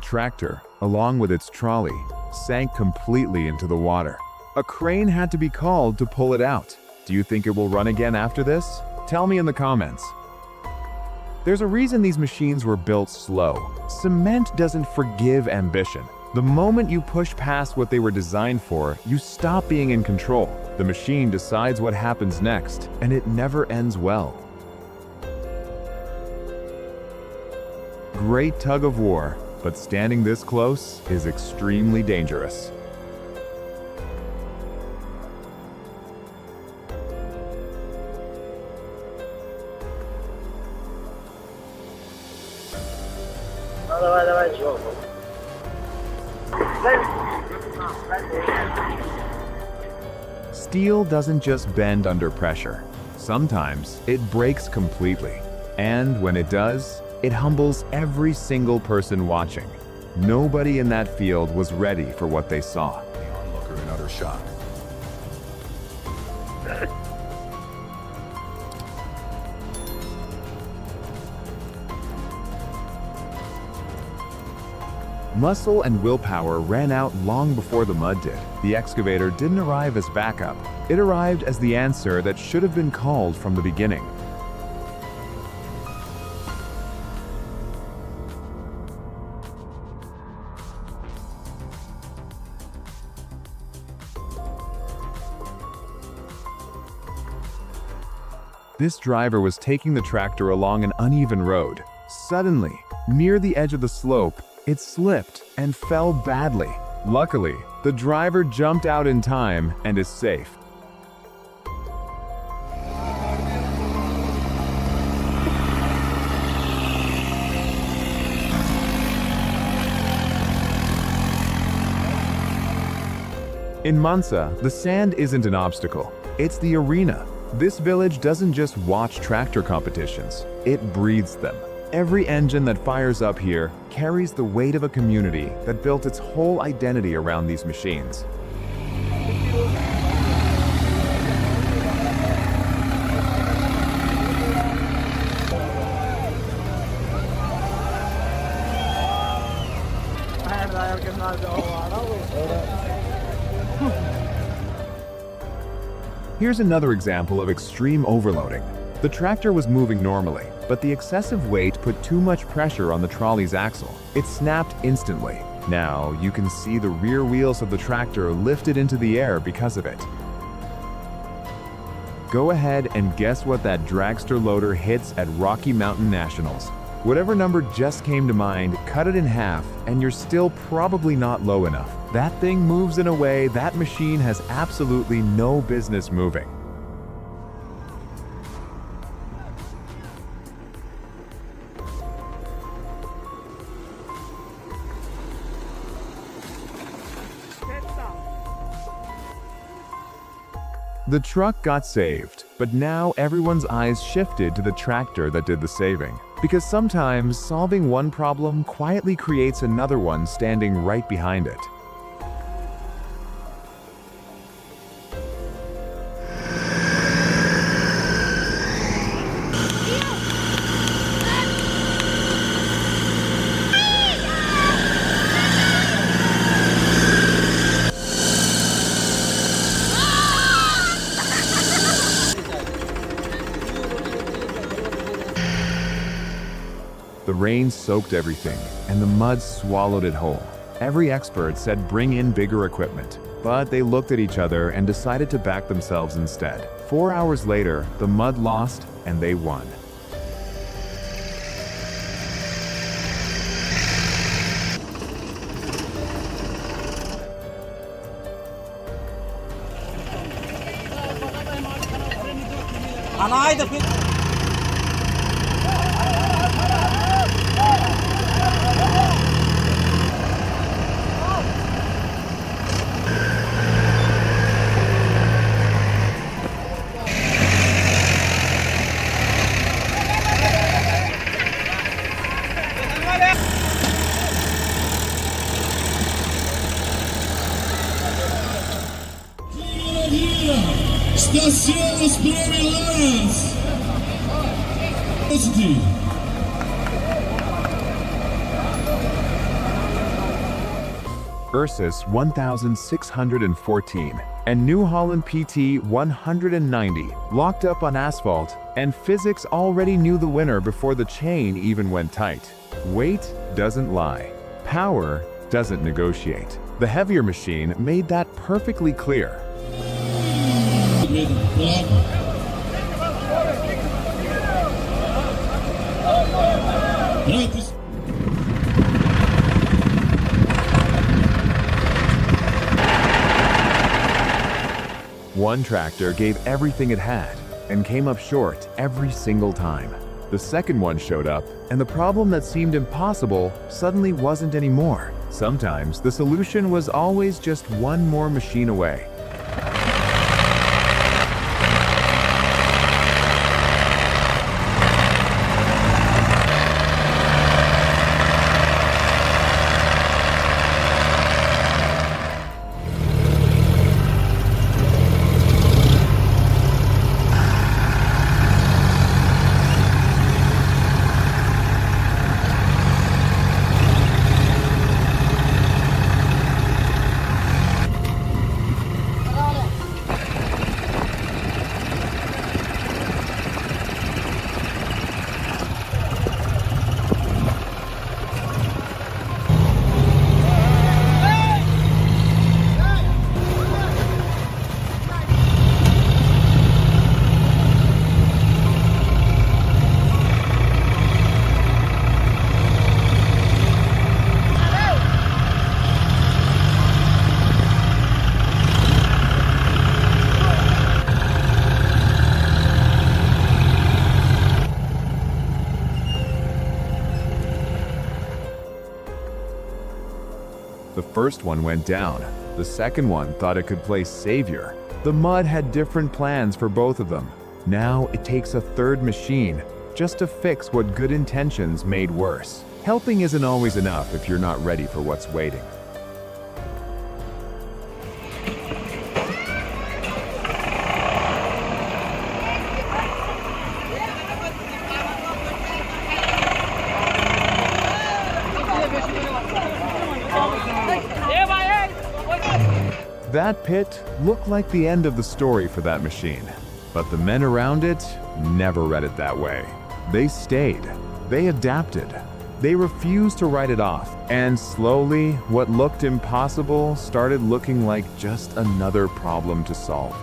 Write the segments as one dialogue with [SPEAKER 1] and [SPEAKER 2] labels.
[SPEAKER 1] tractor, along with its trolley, sank completely into the water. A crane had to be called to pull it out. Do you think it will run again after this? Tell me in the comments. There's a reason these machines were built slow. Cement doesn't forgive ambition. The moment you push past what they were designed for, you stop being in control. The machine decides what happens next, and it never ends well. Great tug of war, but standing this close is extremely dangerous. Steel doesn't just bend under pressure. Sometimes it breaks completely. And when it does, it humbles every single person watching. Nobody in that field was ready for what they saw. The onlooker in utter shock. Muscle and willpower ran out long before the mud did. The excavator didn't arrive as backup. It arrived as the answer that should have been called from the beginning. This driver was taking the tractor along an uneven road. Suddenly, near the edge of the slope, it slipped and fell badly. Luckily, the driver jumped out in time and is safe. In Mansa, the sand isn't an obstacle, it's the arena. This village doesn't just watch tractor competitions, it breathes them. Every engine that fires up here carries the weight of a community that built its whole identity around these machines. Here's another example of extreme overloading. The tractor was moving normally, but the excessive weight put too much pressure on the trolley's axle. It snapped instantly. Now you can see the rear wheels of the tractor lifted into the air because of it. Go ahead and guess what that dragster loader hits at Rocky Mountain Nationals. Whatever number just came to mind, cut it in half, and you're still probably not low enough. That thing moves in a way that machine has absolutely no business moving. The truck got saved, but now everyone's eyes shifted to the tractor that did the saving. Because sometimes solving one problem quietly creates another one standing right behind it. The rain soaked everything, and the mud swallowed it whole. Every expert said bring in bigger equipment, but they looked at each other and decided to back themselves instead. 4 hours later, the mud lost, and they won.
[SPEAKER 2] Estação Os Primeiras.
[SPEAKER 1] Ursus 1614, and New Holland PT 190 locked up on asphalt, and physics already knew the winner before the chain even went tight. Weight doesn't lie. Power doesn't negotiate. The heavier machine made that perfectly clear. One tractor gave everything it had and came up short every single time. The second one showed up, and the problem that seemed impossible suddenly wasn't anymore. Sometimes the solution was always just one more machine away. The first one went down. The second one thought it could play savior. The mud had different plans for both of them. Now it takes a third machine just to fix what good intentions made worse. Helping isn't always enough if you're not ready for what's waiting. That pit looked like the end of the story for that machine, but the men around it never read it that way. They stayed, they adapted, they refused to write it off, and slowly, what looked impossible started looking like just another problem to solve.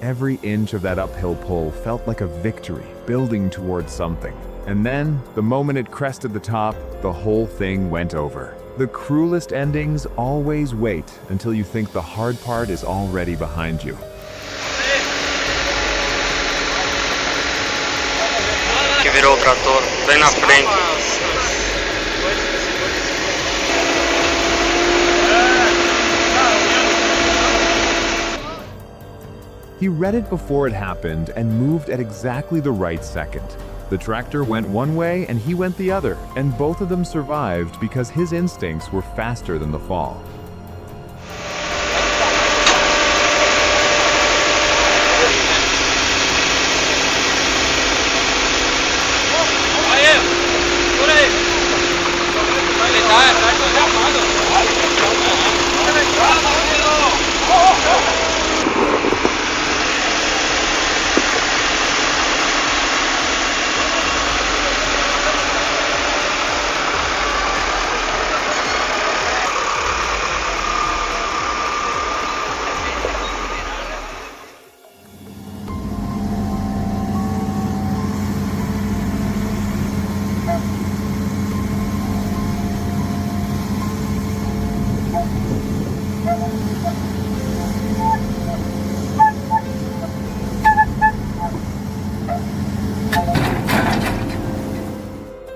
[SPEAKER 1] Every inch of that uphill pull felt like a victory, building towards something. And then, the moment it crested the top, the whole thing went over. The cruelest endings always wait until you think the hard part is already behind you.
[SPEAKER 3] Que virou o trator bem na frente.
[SPEAKER 1] He read it before it happened and moved at exactly the right second. The tractor went one way and he went the other, and both of them survived because his instincts were faster than the fall.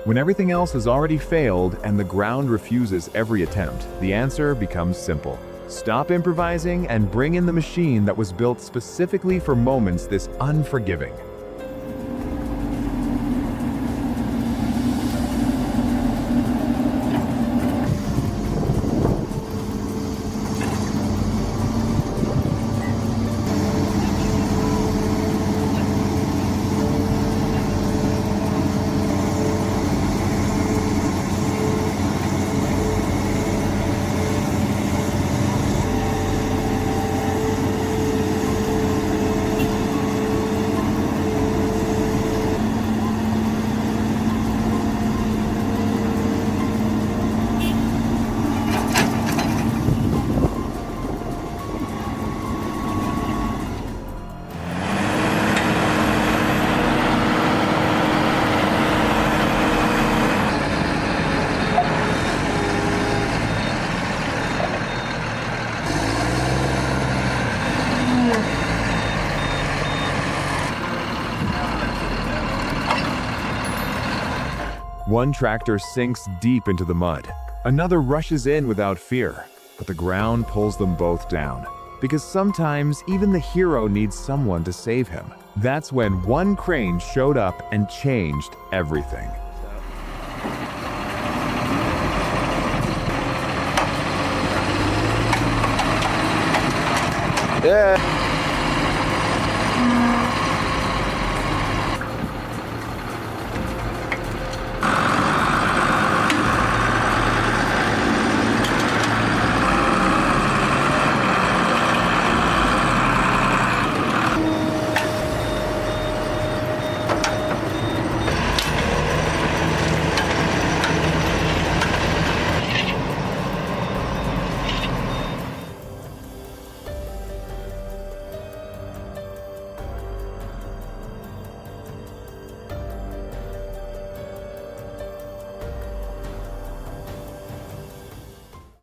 [SPEAKER 1] When everything else has already failed and the ground refuses every attempt, the answer becomes simple. Stop improvising and bring in the machine that was built specifically for moments this unforgiving. One tractor sinks deep into the mud. Another rushes in without fear, but the ground pulls them both down. Because sometimes even the hero needs someone to save him. That's when one crane showed up and changed everything.
[SPEAKER 4] Yeah.